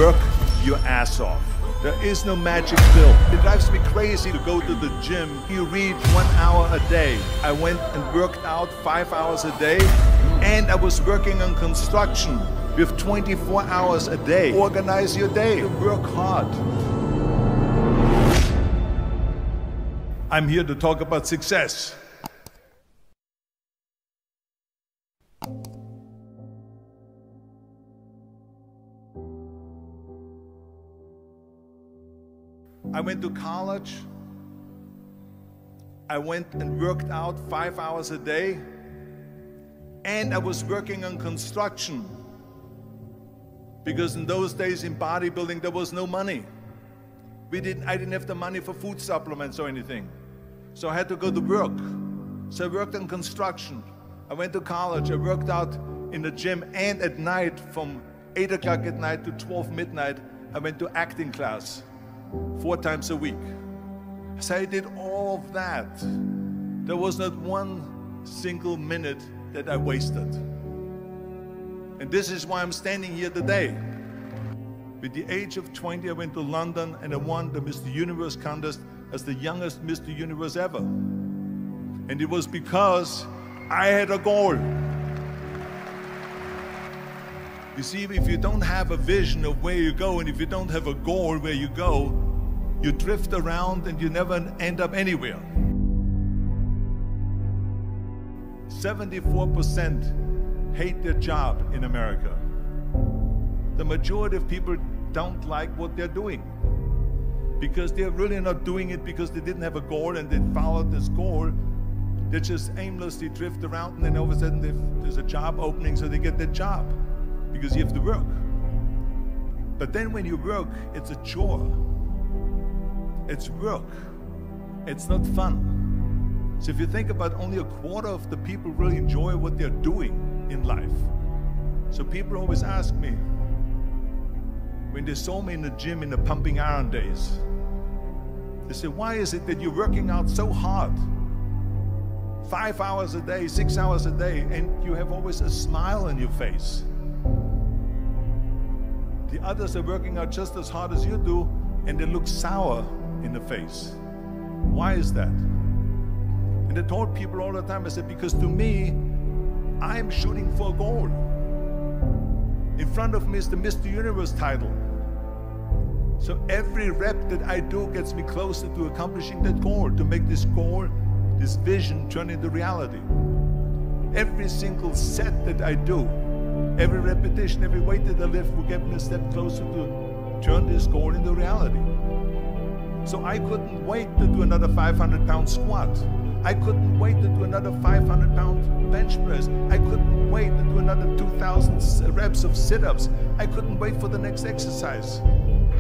Work your ass off. There is no magic pill. It drives me crazy to go to the gym. You read 1 hour a day. I went and worked out 5 hours a day, and I was working on construction with 24 hours a day. Organize your day. Work hard. I'm here to talk about success. I went to college. I went and worked out 5 hours a day, and I was working on construction because in those days in bodybuilding there was no money. I didn't have the money for food supplements or anything, so I had to go to work. So I worked on construction. I went to college. I worked out in the gym, and at night from 8 o'clock at night to 12 midnight I went to acting class 4 times a week. So I did all of that. There was not one single minute that I wasted. And this is why I'm standing here today. With the age of 20, I went to London and I won the Mr. Universe contest as the youngest Mr. Universe ever. And it was because I had a goal. You see, if you don't have a vision of where you go, and if you don't have a goal where you go, you drift around and you never end up anywhere. 74% hate their job in America. The majority of people don't like what they're doing because they're really not doing it because they didn't have a goal and they followed this goal. They just aimlessly drift around, and then all of a sudden there's a job opening, so they get that job because you have to work. But then when you work, it's a chore. It's work. It's not fun. So if you think about, only a quarter of the people really enjoy what they're doing in life. So people always ask me, when they saw me in the gym in the pumping iron days, they say, why is it that you're working out so hard? 5 hours a day, 6 hours a day, and you have always a smile on your face. The others are working out just as hard as you do, and they look sour in the face. Why is that? And I told people all the time, I said, because to me, I'm shooting for a goal. In front of me is the Mr. Universe title. So every rep that I do gets me closer to accomplishing that goal, to make this goal, this vision, turn into reality. Every single set that I do, every repetition, every weight that I lift will get me a step closer to turn this goal into reality. So I couldn't wait to do another 500-pound squat. I couldn't wait to do another 500-pound bench press. I couldn't wait to do another 2,000 reps of sit-ups. I couldn't wait for the next exercise.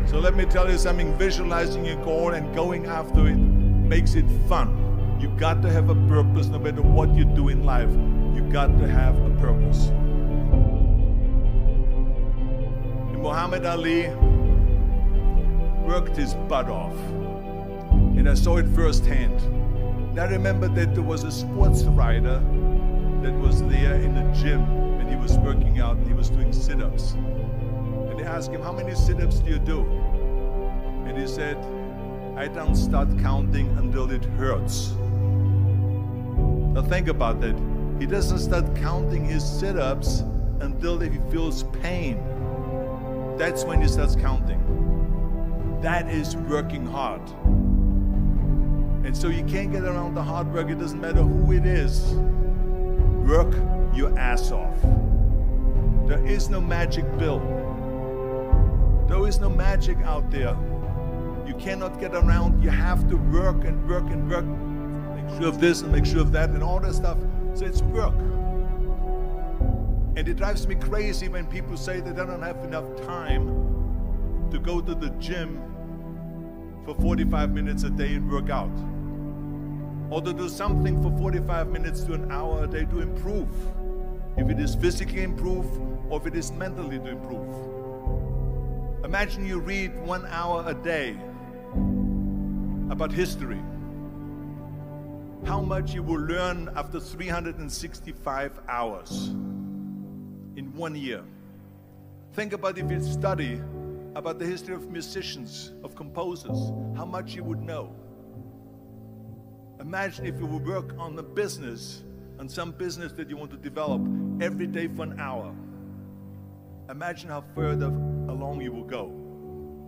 So let me tell you something, visualizing your goal and going after it makes it fun. You got to have a purpose no matter what you do in life. You got to have a purpose. And Muhammad Ali worked his butt off, and I saw it firsthand. And I remember that there was a sports writer that was there in the gym when he was working out and he was doing sit-ups. And they asked him, how many sit-ups do you do? And he said, I don't start counting until it hurts. Now think about that. He doesn't start counting his sit-ups until he feels pain. That's when he starts counting. That is working hard. And so you can't get around the hard work. It doesn't matter who it is. Work your ass off. There is no magic pill. There is no magic out there. You cannot get around. You have to work and work and work. Make sure of this and make sure of that and all that stuff. So it's work. And it drives me crazy when people say that they don't have enough time to go to the gym for 45 minutes a day and work out, or to do something for 45 minutes to an hour a day to improve, if it is physically improve or if it is mentally to improve. Imagine you read 1 hour a day about history. How much you will learn after 365 hours in 1 year. Think about if you study about the history of musicians, of composers, how much you would know. Imagine if you would work on a business, on some business that you want to develop every day for an hour. Imagine how further along you will go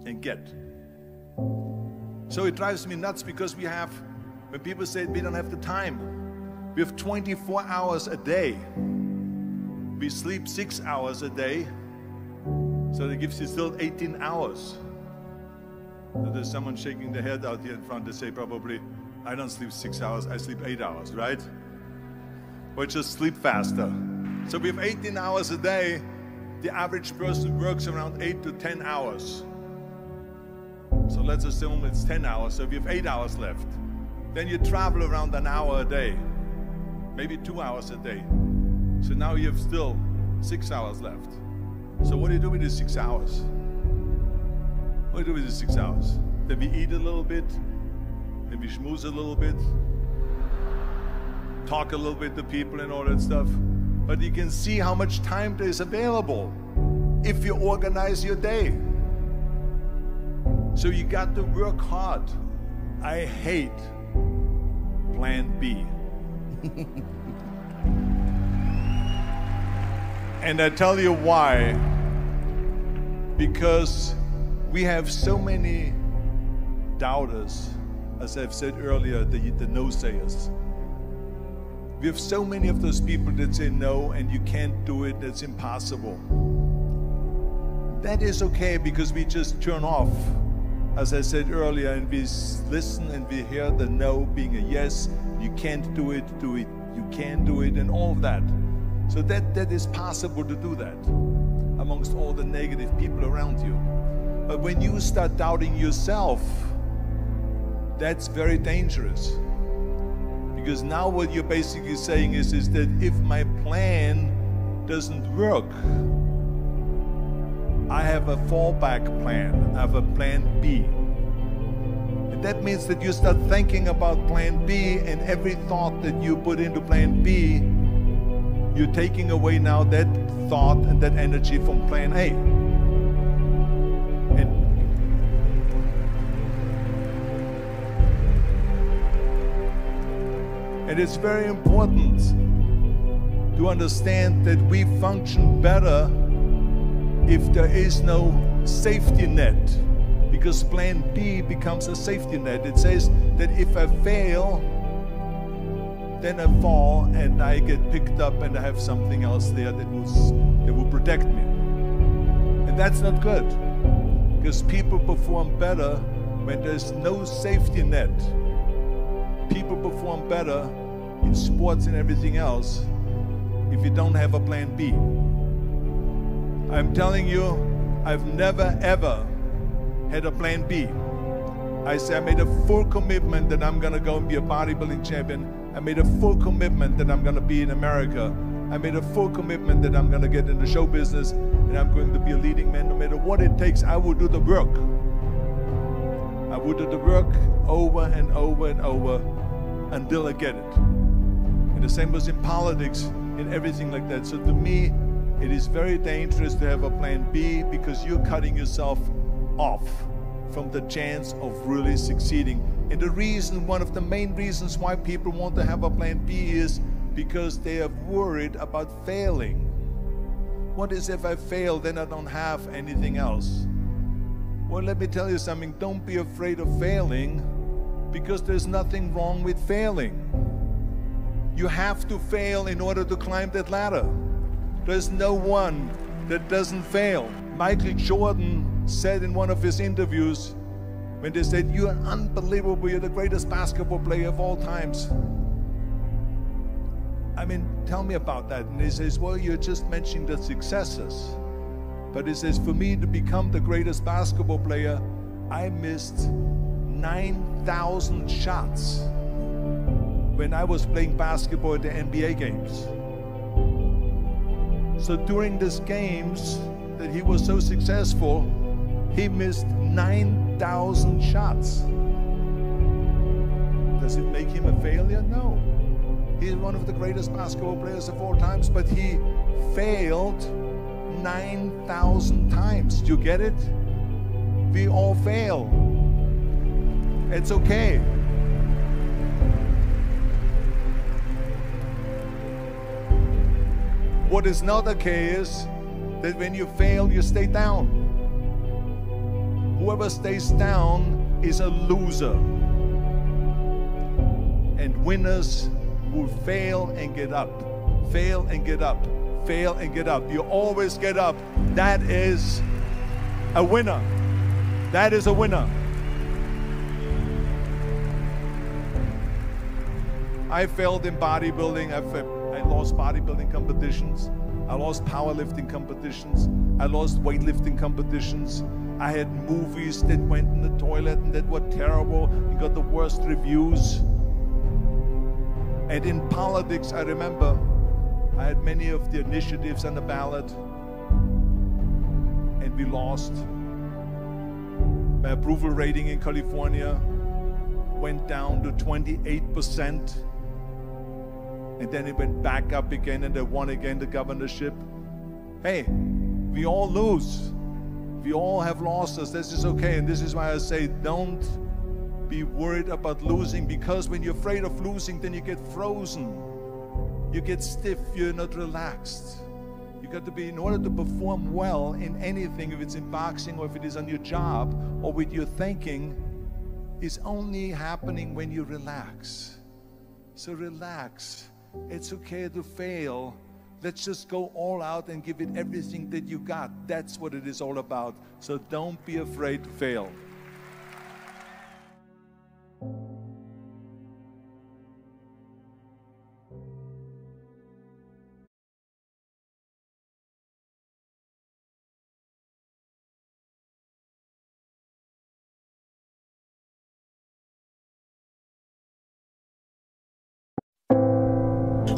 and get. So it drives me nuts because when people say we don't have the time, we have 24 hours a day. We sleep 6 hours a day, so that gives you still 18 hours. So there's someone shaking their head out here in front to say probably, I don't sleep 6 hours, I sleep 8 hours, right? Or just sleep faster. So we have 18 hours a day. The average person works around 8 to 10 hours. So let's assume it's 10 hours, so we have 8 hours left. Then you travel around an hour a day, maybe 2 hours a day. So now you have still 6 hours left. So what do you do with these 6 hours? What do you do with these 6 hours? Then we eat a little bit, then we schmooze a little bit, talk a little bit to people and all that stuff. But you can see how much time there is available if you organize your day. So you got to work hard. I hate plan B. And I tell you why. Because we have so many doubters, as I've said earlier, the no-sayers. We have so many of those people that say no and you can't do it, that's impossible. That is okay because we just turn off, as I said earlier, and we listen and we hear the no being a yes. You can't do it, you can do it, and all of that. So that is possible to do that amongst all the negative people around you. But when you start doubting yourself, that's very dangerous. Because now what you're basically saying is that if my plan doesn't work, I have a fallback plan, I have a plan B. And that means that you start thinking about plan B, and every thought that you put into plan B, you're taking away now that thought and that energy from plan A. And it's very important to understand that we function better if there is no safety net, because plan B becomes a safety net. It says that if I fail, then I fall and I get picked up and I have something else there that will protect me. And that's not good, because people perform better when there's no safety net. People perform better in sports and everything else if you don't have a plan B. I'm telling you, I've never ever had a plan B. I made a full commitment that I'm gonna go and be a bodybuilding champion. I made a full commitment that I'm gonna be in America. I made a full commitment that I'm gonna get in the show business and I'm going to be a leading man. No matter what it takes, I will do the work. I will do the work over and over and over until I get it. And the same was in politics and everything like that. So to me, it is very dangerous to have a plan B, because you're cutting yourself off from the chance of really succeeding. And the reason, one of the main reasons why people want to have a plan B is because they are worried about failing. What is if I fail, then I don't have anything else? Well, let me tell you something, don't be afraid of failing, because there's nothing wrong with failing. You have to fail in order to climb that ladder. There's no one that doesn't fail. Michael Jordan said in one of his interviews, when they said, "You're unbelievable, you're the greatest basketball player of all times." I mean, tell me about that. And he says, well, you're just mentioning the successes. But he says, for me to become the greatest basketball player, I missed 9,000 shots when I was playing basketball at the NBA games. So during these games that he was so successful, he missed 9,000 shots. Does it make him a failure? No. He's one of the greatest basketball players of all times, but he failed 9,000 times. Do you get it? We all fail. It's okay. What is not okay is that when you fail, you stay down. Whoever stays down is a loser. And winners will fail and get up. Fail and get up. Fail and get up. You always get up. That is a winner. That is a winner. I failed in bodybuilding. I lost bodybuilding competitions. I lost powerlifting competitions. I lost weightlifting competitions. I had movies that went in the toilet and that were terrible and got the worst reviews. And in politics, I remember I had many of the initiatives on the ballot, and we lost. My approval rating in California went down to 28%, and then it went back up again, and I won again the governorship. Hey, we all lose. We all have losses. This is okay, and this is why I say don't be worried about losing, because when you're afraid of losing, then you get frozen. You get stiff, you're not relaxed. You got to be, in order to perform well in anything, if it's in boxing or if it is on your job or with your thinking, is only happening when you relax. So relax. It's okay to fail. Let's just go all out and give it everything that you got. That's what it is all about. So don't be afraid to fail.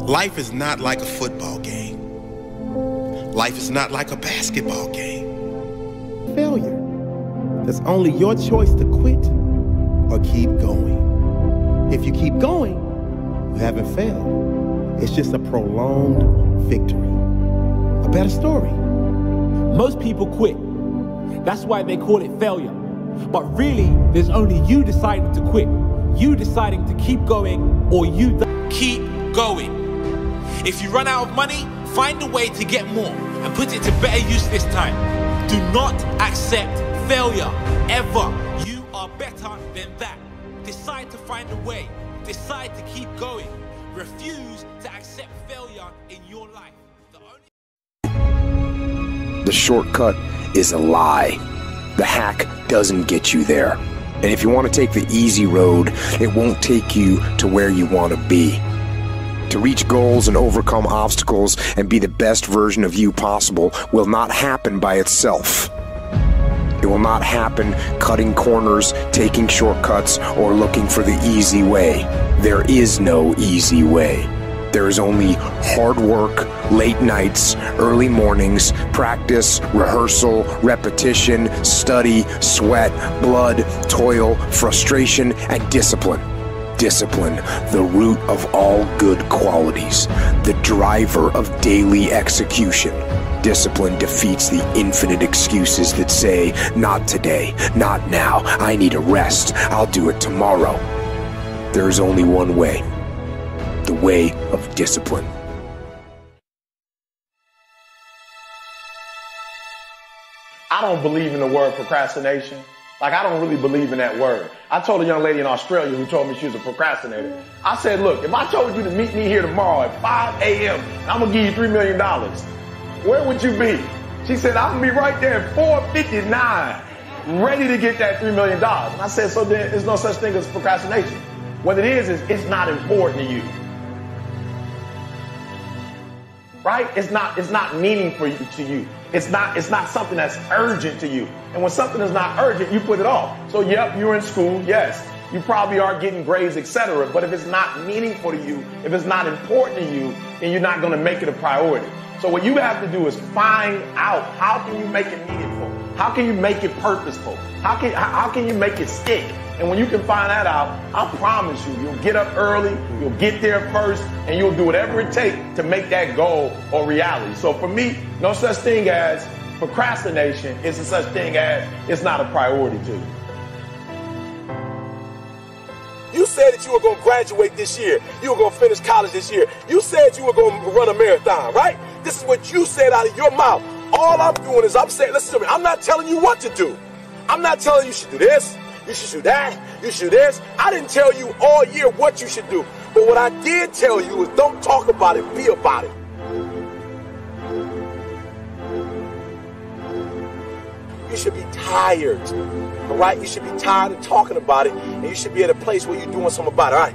Life is not like a football game. Life is not like a basketball game. Failure. There's only your choice to quit or keep going. If you keep going, you haven't failed. It's just a prolonged victory. A better story. Most people quit. That's why they call it failure. But really, there's only you deciding to quit. You deciding to keep going, or you keep going. If you run out of money, find a way to get more and put it to better use this time. Do not accept failure, ever. You are better than that. Decide to find a way. Decide to keep going. Refuse to accept failure in your life. The shortcut is a lie. The hack doesn't get you there. And if you want to take the easy road, it won't take you to where you want to be. To reach goals and overcome obstacles and be the best version of you possible will not happen by itself. It will not happen cutting corners, taking shortcuts, or looking for the easy way. There is no easy way. There is only hard work, late nights, early mornings, practice, rehearsal, repetition, study, sweat, blood, toil, frustration, and discipline. Discipline, the root of all good qualities, the driver of daily execution. Discipline defeats the infinite excuses that say, not today, not now, I need a rest, I'll do it tomorrow. There is only one way, the way of discipline. I don't believe in the word procrastination. Like, I don't really believe in that word. I told a young lady in Australia who told me she was a procrastinator. I said, look, if I told you to meet me here tomorrow at 5 a.m. and I'm going to give you $3 million, where would you be? She said, I'm going to be right there at 4:59, ready to get that $3 million. And I said, so then there's no such thing as procrastination. What it is it's not important to you. Right? It's not meaningful to you. It's not something that's urgent to you. And when something is not urgent, you put it off. So yep, you're in school, yes. You probably are getting grades, etc. But if it's not meaningful to you, if it's not important to you, then you're not going to make it a priority. So what you have to do is find out, how can you make it meaningful? How can you make it purposeful? How can you make it stick? And when you can find that out, I promise you, you'll get up early, you'll get there first, and you'll do whatever it takes to make that goal a reality. So for me, no such thing as Procrastination is a such thing as it's not a priority to you. You said that you were going to graduate this year. You were going to finish college this year. You said you were going to run a marathon, right? This is what you said out of your mouth. All I'm doing is I'm saying, listen to me, I'm not telling you what to do. I'm not telling you should do this, you should do that, you should do this. I didn't tell you all year what you should do. But what I did tell you is don't talk about it, be about it. You should be tired, all right? You should be tired of talking about it, and you should be at a place where you're doing something about it, all right?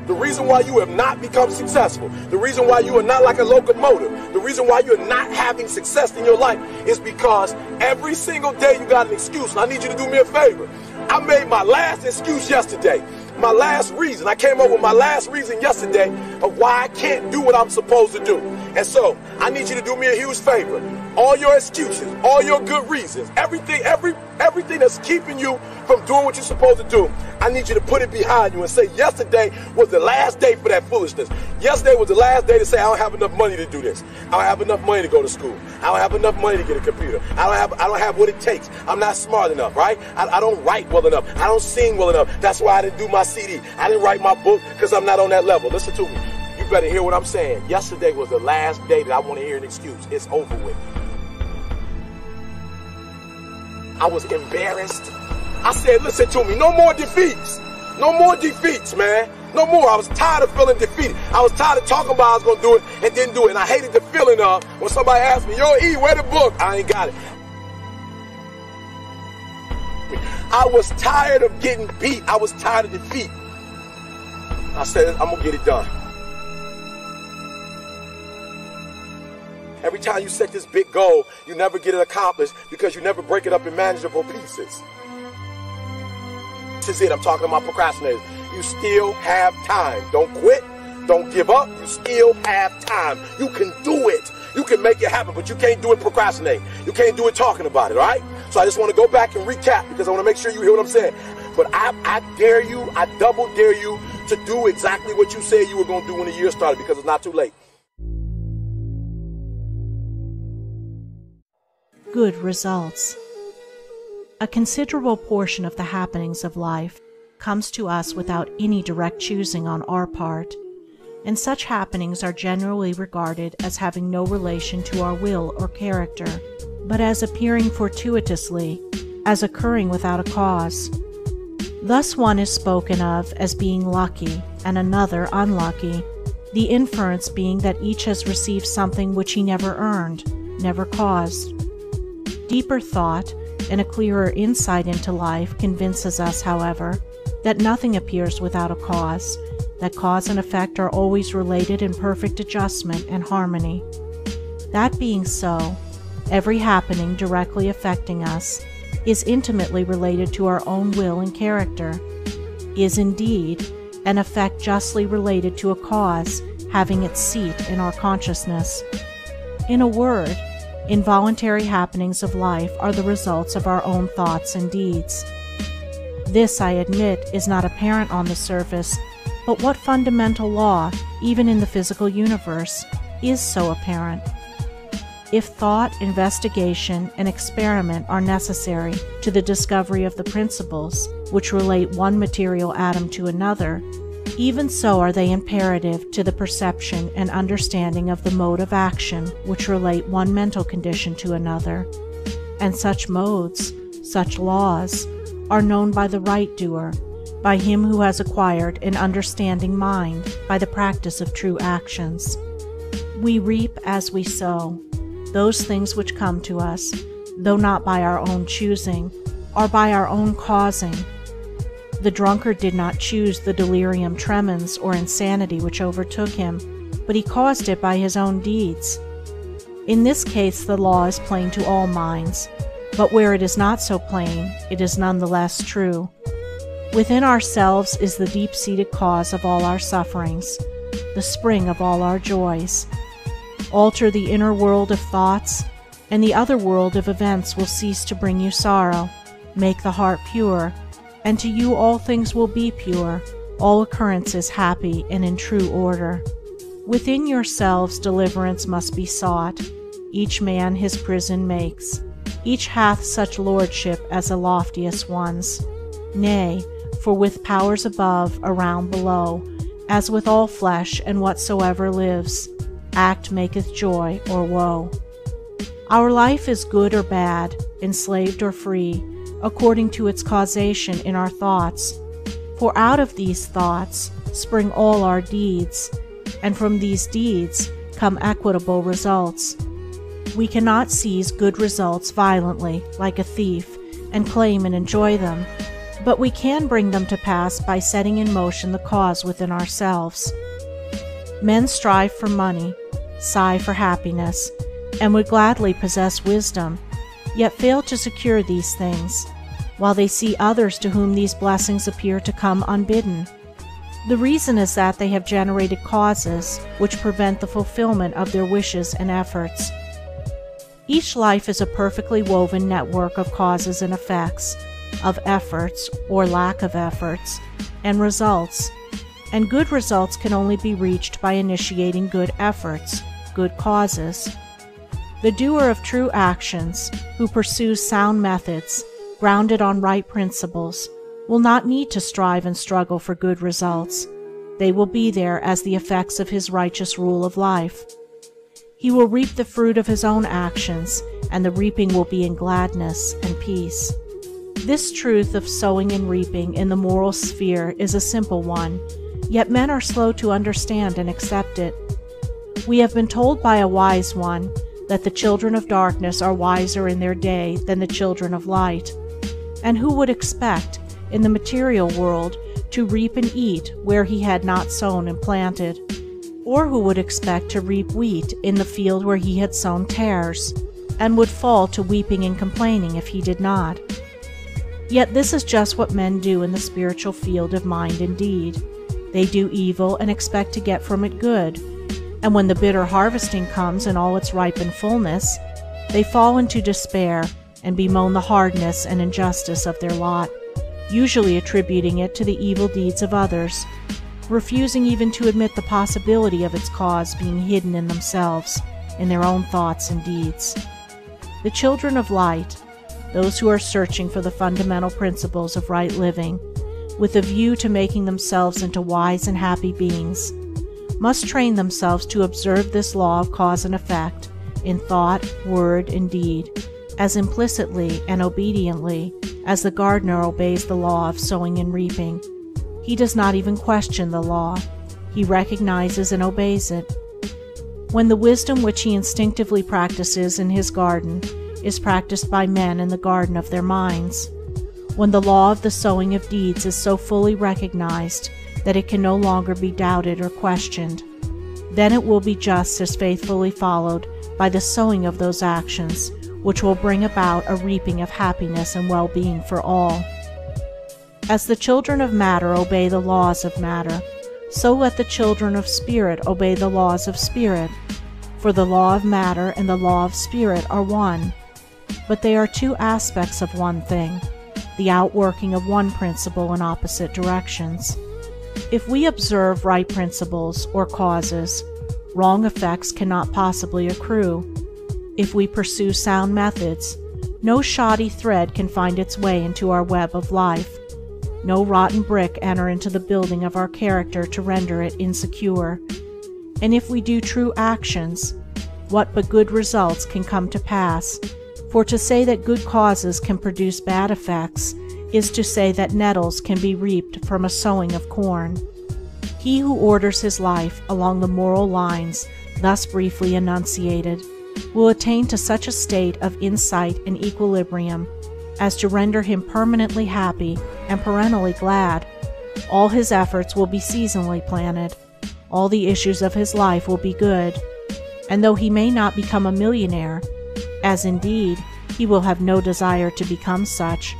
The reason why you have not become successful, the reason why you are not like a locomotive, the reason why you're not having success in your life is because every single day you got an excuse. And I need you to do me a favor. I made my last excuse yesterday. My last reason. I came up with my last reason yesterday of why I can't do what I'm supposed to do. And so I need you to do me a huge favor. All your excuses, all your good reasons, everything that's keeping you from doing what you're supposed to do, I need you to put it behind you and say yesterday was the last day for that foolishness. Yesterday was the last day to say I don't have enough money to do this. I don't have enough money to go to school. I don't have enough money to get a computer. I don't have what it takes. I'm not smart enough, right? I don't write well enough. I don't sing well enough. That's why I didn't do my CD. I didn't write my book because I'm not on that level. Listen to me. You better hear what I'm saying. Yesterday was the last day that I want to hear an excuse. It's over with. I was embarrassed. I said, listen to me, no more defeats. No more defeats, man. No more. I was tired of feeling defeated. I was tired of talking about I was going to do it and didn't do it. And I hated the feeling of when somebody asked me, yo, E, where the book? I ain't got it. I was tired of getting beat. I was tired of defeat. I said, I'm going to get it done. Every time you set this big goal, you never get it accomplished because you never break it up in manageable pieces. This is it. I'm talking about procrastinators. You still have time. Don't quit. Don't give up. You still have time. You can do it. You can make it happen, but you can't do it procrastinating. You can't do it talking about it, all right? So I just want to go back and recap because I want to make sure you hear what I'm saying. But I dare you, I double dare you to do exactly what you said you were going to do when the year started because it's not too late. Good results. A considerable portion of the happenings of life comes to us without any direct choosing on our part, and such happenings are generally regarded as having no relation to our will or character, but as appearing fortuitously, as occurring without a cause. Thus one is spoken of as being lucky and another unlucky, the inference being that each has received something which he never earned, never caused. Deeper thought and a clearer insight into life convinces us, however, that nothing appears without a cause, that cause and effect are always related in perfect adjustment and harmony. That being so, every happening directly affecting us is intimately related to our own will and character, is indeed an effect justly related to a cause having its seat in our consciousness. In a word, involuntary happenings of life are the results of our own thoughts and deeds. This, I admit, is not apparent on the surface, but what fundamental law, even in the physical universe, is so apparent? If thought, investigation, and experiment are necessary to the discovery of the principles which relate one material atom to another, even so are they imperative to the perception and understanding of the mode of action which relate one mental condition to another. And such modes, such laws, are known by the right doer, by him who has acquired an understanding mind by the practice of true actions. We reap as we sow. Those things which come to us, though not by our own choosing, are by our own causing. The drunkard did not choose the delirium tremens or insanity which overtook him, but he caused it by his own deeds. In this case the law is plain to all minds, but where it is not so plain, it is none the less true. Within ourselves is the deep-seated cause of all our sufferings, the spring of all our joys. Alter the inner world of thoughts, and the other world of events will cease to bring you sorrow. Make the heart pure, and to you all things will be pure, all occurrences happy and in true order. Within yourselves deliverance must be sought. each man his prison makes. Each hath such lordship as the loftiest one's. Nay, for with powers above, around, below, as with all flesh and whatsoever lives, act maketh joy or woe. Our life is good or bad, enslaved or free, according to its causation in our thoughts. For out of these thoughts spring all our deeds, and from these deeds come equitable results. We cannot seize good results violently, like a thief, and claim and enjoy them, but we can bring them to pass by setting in motion the cause within ourselves. Men strive for money, sigh for happiness, and would gladly possess wisdom, yet fail to secure these things, while they see others to whom these blessings appear to come unbidden. The reason is that they have generated causes which prevent the fulfillment of their wishes and efforts. Each life is a perfectly woven network of causes and effects, of efforts or lack of efforts, and results, and good results can only be reached by initiating good efforts, good causes. The doer of true actions, who pursues sound methods, grounded on right principles, will not need to strive and struggle for good results. They will be there as the effects of his righteous rule of life. He will reap the fruit of his own actions, and the reaping will be in gladness and peace. This truth of sowing and reaping in the moral sphere is a simple one, yet men are slow to understand and accept it. We have been told by a wise one that the children of darkness are wiser in their day than the children of light. And who would expect, in the material world, to reap and eat where he had not sown and planted? Or who would expect to reap wheat in the field where he had sown tares, and would fall to weeping and complaining if he did not? Yet this is just what men do in the spiritual field of mind and deed. They do evil and expect to get from it good, and when the bitter harvesting comes in all its ripened fullness, they fall into despair and bemoan the hardness and injustice of their lot, usually attributing it to the evil deeds of others, refusing even to admit the possibility of its cause being hidden in themselves, in their own thoughts and deeds. The children of light, those who are searching for the fundamental principles of right living, with a view to making themselves into wise and happy beings, must train themselves to observe this law of cause and effect in thought, word, and deed, as implicitly and obediently as the gardener obeys the law of sowing and reaping. He does not even question the law. He recognizes and obeys it. When the wisdom which he instinctively practices in his garden is practiced by men in the garden of their minds, when the law of the sowing of deeds is so fully recognized that it can no longer be doubted or questioned, then it will be just as faithfully followed by the sowing of those actions which will bring about a reaping of happiness and well-being for all. As the children of matter obey the laws of matter, so let the children of spirit obey the laws of spirit, for the law of matter and the law of spirit are one, but they are two aspects of one thing, the outworking of one principle in opposite directions. If we observe right principles or causes, wrong effects cannot possibly accrue. If we pursue sound methods, no shoddy thread can find its way into our web of life, no rotten brick enter into the building of our character to render it insecure. And if we do true actions, what but good results can come to pass? For to say that good causes can produce bad effects is to say that nettles can be reaped from a sowing of corn. He who orders his life along the moral lines thus briefly enunciated will attain to such a state of insight and equilibrium as to render him permanently happy and perennially glad. All his efforts will be seasonally planted. All the issues of his life will be good. And though he may not become a millionaire, as indeed he will have no desire to become such,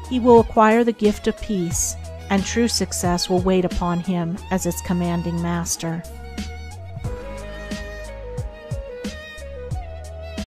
he will acquire the gift of peace, and true success will wait upon him as its commanding master.